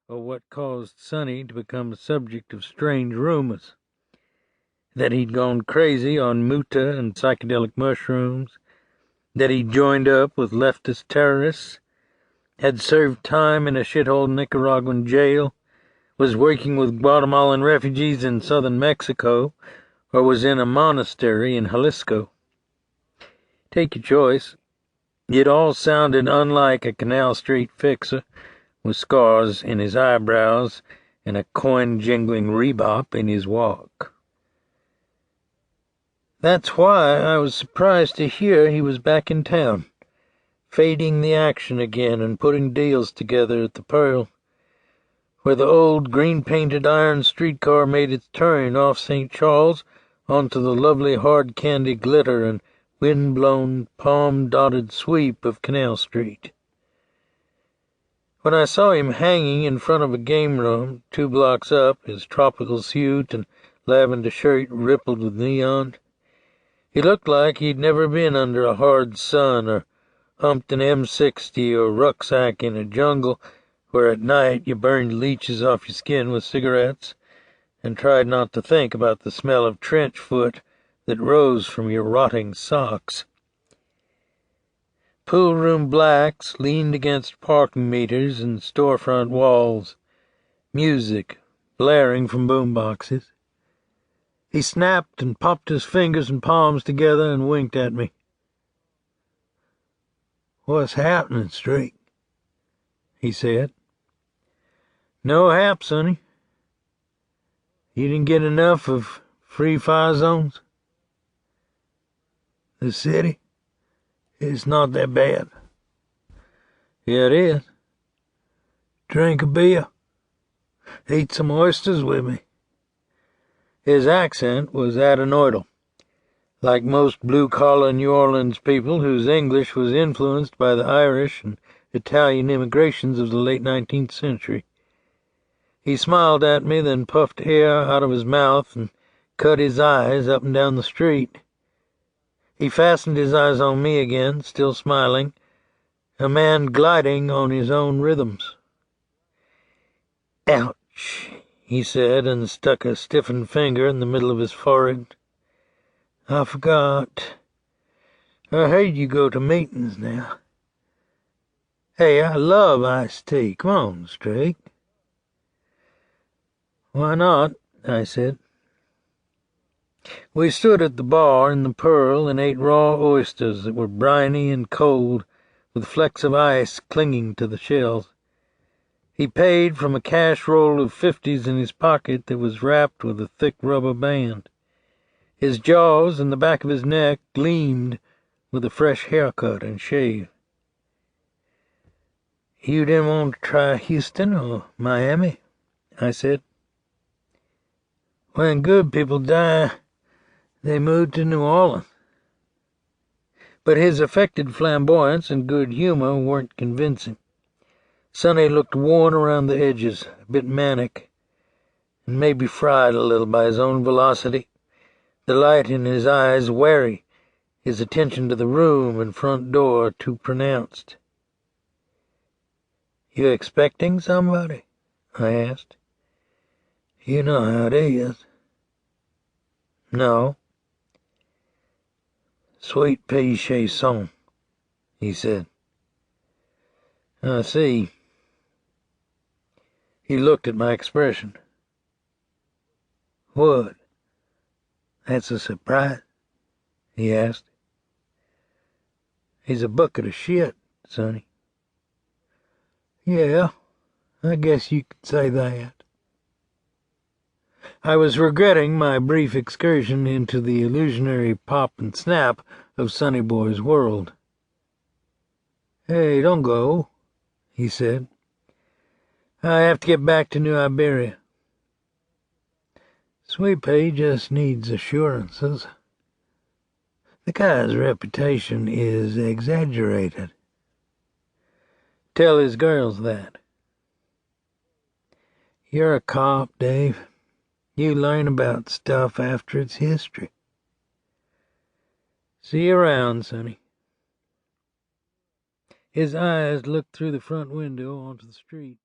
or what caused Sonny to become the subject of strange rumors. That he'd gone crazy on muta and psychedelic mushrooms, that he'd joined up with leftist terrorists, had served time in a shithole Nicaraguan jail, was working with Guatemalan refugees in southern Mexico, or was in a monastery in Jalisco. Take your choice. It all sounded unlike a Canal Street fixer with scars in his eyebrows and a coin-jingling rebop in his walk. That's why I was surprised to hear he was back in town, fading the action again and putting deals together at the Peril, where the old green-painted iron streetcar made its turn off St. Charles onto the lovely hard candy glitter and wind-blown, palm-dotted sweep of Canal Street. When I saw him hanging in front of a game room 2 blocks up, his tropical suit and lavender shirt rippled with neon, he looked like he'd never been under a hard sun or humped an M60 or rucksack in a jungle where at night you burned leeches off your skin with cigarettes and tried not to think about the smell of trench foot that rose from your rotting socks. Pool room blacks leaned against parking meters and storefront walls, music blaring from boomboxes. He snapped and popped his fingers and palms together and winked at me. "What's happening, Streak?" he said. "No hap, sonny. You didn't get enough of free fire zones? The city? It's not that bad." "Yeah, it is. Drink a beer. Eat some oysters with me." His accent was adenoidal, like most blue-collar New Orleans people whose English was influenced by the Irish and Italian immigrations of the late 19th century. He smiled at me, then puffed air out of his mouth and cut his eyes up and down the street. He fastened his eyes on me again, still smiling, a man gliding on his own rhythms. "Ouch," he said, and stuck a stiffened finger in the middle of his forehead. "I forgot. I heard you go to meetings now. Hey, I love iced tea. Come on, Streak." "Why not?" I said. We stood at the bar in the Pearl and ate raw oysters that were briny and cold, with flecks of ice clinging to the shells. He paid from a cash roll of 50s in his pocket that was wrapped with a thick rubber band. His jaws and the back of his neck gleamed with a fresh haircut and shave. "You didn't want to try Houston or Miami?" I said. "When good people die, they move to New Orleans." But his affected flamboyance and good humor weren't convincing. Sonny looked worn around the edges, a bit manic, and maybe fried a little by his own velocity, the light in his eyes wary, his attention to the room and front door too pronounced. "You expecting somebody?" I asked. "You know how it is." "No." "Sweet pea chason," he said. "I see." He looked at my expression. "What? That's a surprise?" he asked. "He's a bucket of shit, Sonny." "Yeah, I guess you could say that." I was regretting my brief excursion into the illusionary pop and snap of Sonny Boy's world. "Hey, don't go," he said. "I have to get back to New Iberia." "Sweet Pea just needs assurances. The guy's reputation is exaggerated." "Tell his girls that." "You're a cop, Dave. You learn about stuff after its history." "See you around, Sonny." His eyes looked through the front window onto the street.